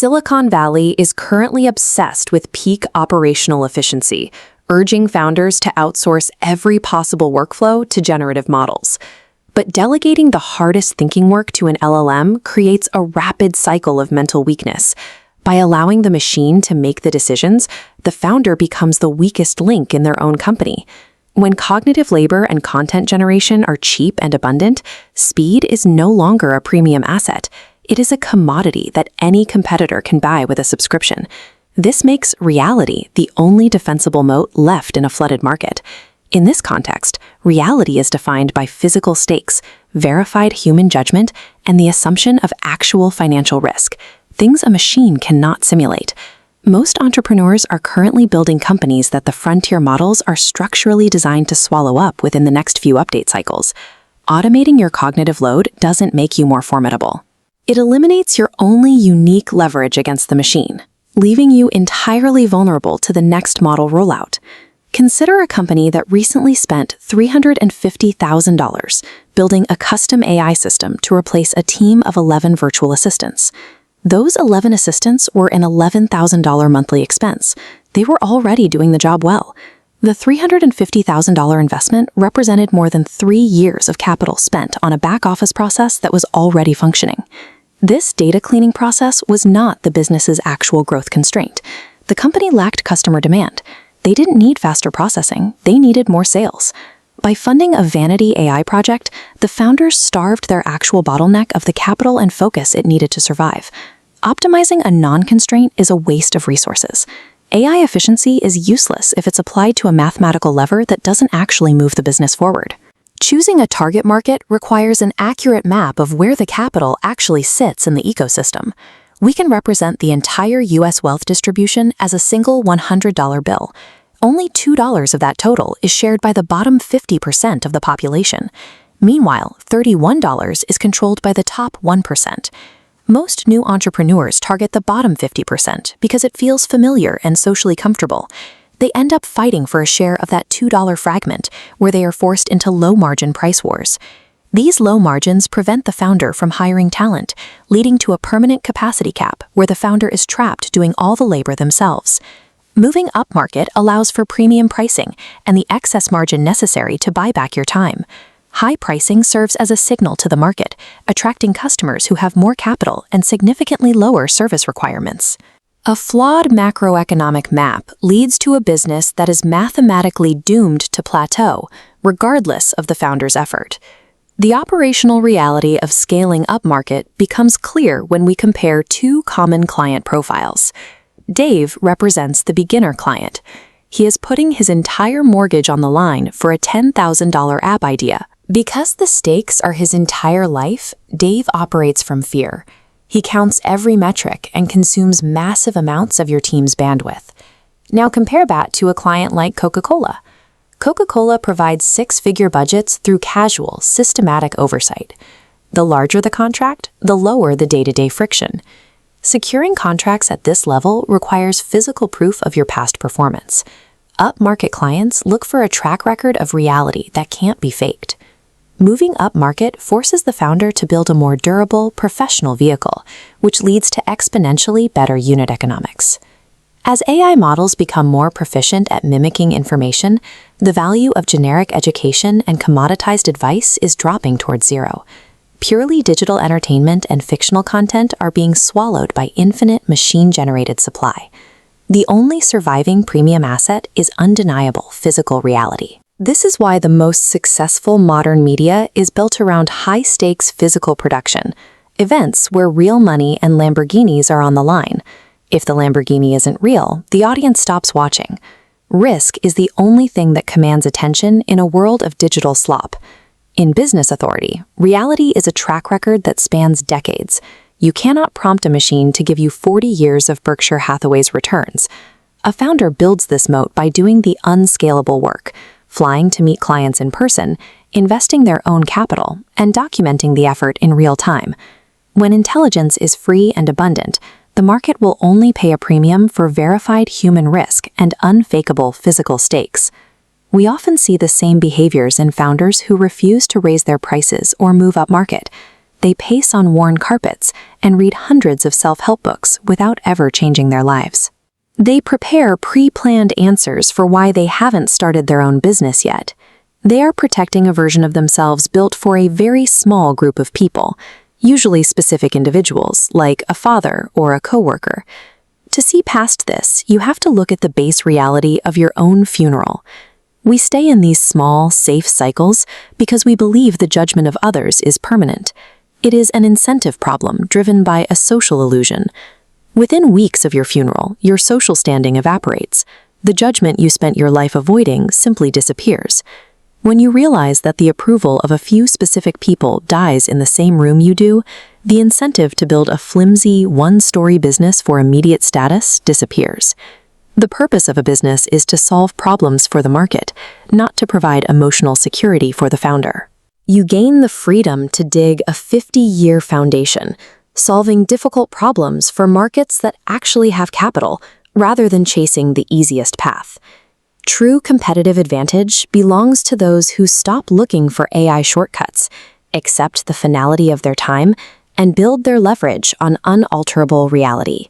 Silicon Valley is currently obsessed with peak operational efficiency, urging founders to outsource every possible workflow to generative models. But delegating the hardest thinking work to an LLM creates a rapid cycle of mental weakness. By allowing the machine to make the decisions, the founder becomes the weakest link in their own company. When cognitive labor and content generation are cheap and abundant, speed is no longer a premium asset. It is a commodity that any competitor can buy with a subscription. This makes reality the only defensible moat left in a flooded market. In this context, reality is defined by physical stakes, verified human judgment, and the assumption of actual financial risk, things a machine cannot simulate. Most entrepreneurs are currently building companies that the frontier models are structurally designed to swallow up within the next few update cycles. Automating your cognitive load doesn't make you more formidable. It eliminates your only unique leverage against the machine, leaving you entirely vulnerable to the next model rollout. Consider a company that recently spent $350,000 building a custom AI system to replace a team of 11 virtual assistants. Those 11 assistants were an $11,000 monthly expense. They were already doing the job well. The $350,000 investment represented more than 3 years of capital spent on a back-office process that was already functioning. This data cleaning process was not the business's actual growth constraint. The company lacked customer demand. They didn't need faster processing, they needed more sales. By funding a vanity AI project, the founders starved their actual bottleneck of the capital and focus it needed to survive. Optimizing a non-constraint is a waste of resources. AI efficiency is useless if it's applied to a mathematical lever that doesn't actually move the business forward. Choosing a target market requires an accurate map of where the capital actually sits in the ecosystem. We can represent the entire U.S. wealth distribution as a single $100 bill. Only $2 of that total is shared by the bottom 50% of the population. Meanwhile, $31 is controlled by the top 1%. Most new entrepreneurs target the bottom 50% because it feels familiar and socially comfortable. They end up fighting for a share of that $2 fragment, where they are forced into low-margin price wars. These low margins prevent the founder from hiring talent, leading to a permanent capacity cap where the founder is trapped doing all the labor themselves. Moving upmarket allows for premium pricing and the excess margin necessary to buy back your time. High pricing serves as a signal to the market, attracting customers who have more capital and significantly lower service requirements. A flawed macroeconomic map leads to a business that is mathematically doomed to plateau, regardless of the founder's effort. The operational reality of scaling upmarket becomes clear when we compare two common client profiles. Dave represents the beginner client. He is putting his entire mortgage on the line for a $10,000 app idea. Because the stakes are his entire life, Dave operates from fear. He counts every metric and consumes massive amounts of your team's bandwidth. Now compare that to a client like Coca-Cola. Coca-Cola provides six-figure budgets through casual, systematic oversight. The larger the contract, the lower the day-to-day friction. Securing contracts at this level requires physical proof of your past performance. Upmarket clients look for a track record of reality that can't be faked. Moving upmarket forces the founder to build a more durable, professional vehicle, which leads to exponentially better unit economics. As AI models become more proficient at mimicking information, the value of generic education and commoditized advice is dropping towards zero. Purely digital entertainment and fictional content are being swallowed by infinite machine-generated supply. The only surviving premium asset is undeniable physical reality. This is why the most successful modern media is built around high-stakes physical production, events where real money and Lamborghinis are on the line. If the Lamborghini isn't real, the audience stops watching. Risk is the only thing that commands attention in a world of digital slop. In business authority, reality is a track record that spans decades. You cannot prompt a machine to give you 40 years of Berkshire Hathaway's returns. A founder builds this moat by doing the unscalable work, flying to meet clients in person, investing their own capital, and documenting the effort in real time. When intelligence is free and abundant, the market will only pay a premium for verified human risk and unfakeable physical stakes. We often see the same behaviors in founders who refuse to raise their prices or move up market. They pace on worn carpets and read hundreds of self-help books without ever changing their lives. They prepare pre-planned answers for why they haven't started their own business yet. They are protecting a version of themselves built for a very small group of people, usually specific individuals, like a father or a coworker. To see past this, you have to look at the base reality of your own funeral. We stay in these small, safe cycles because we believe the judgment of others is permanent. It is an incentive problem driven by a social illusion. Within weeks of your funeral, your social standing evaporates. The judgment you spent your life avoiding simply disappears. When you realize that the approval of a few specific people dies in the same room you do, the incentive to build a flimsy, one-story business for immediate status disappears. The purpose of a business is to solve problems for the market, not to provide emotional security for the founder. You gain the freedom to dig a 50-year foundation, solving difficult problems for markets that actually have capital, rather than chasing the easiest path. True competitive advantage belongs to those who stop looking for AI shortcuts, accept the finality of their time, and build their leverage on unalterable reality.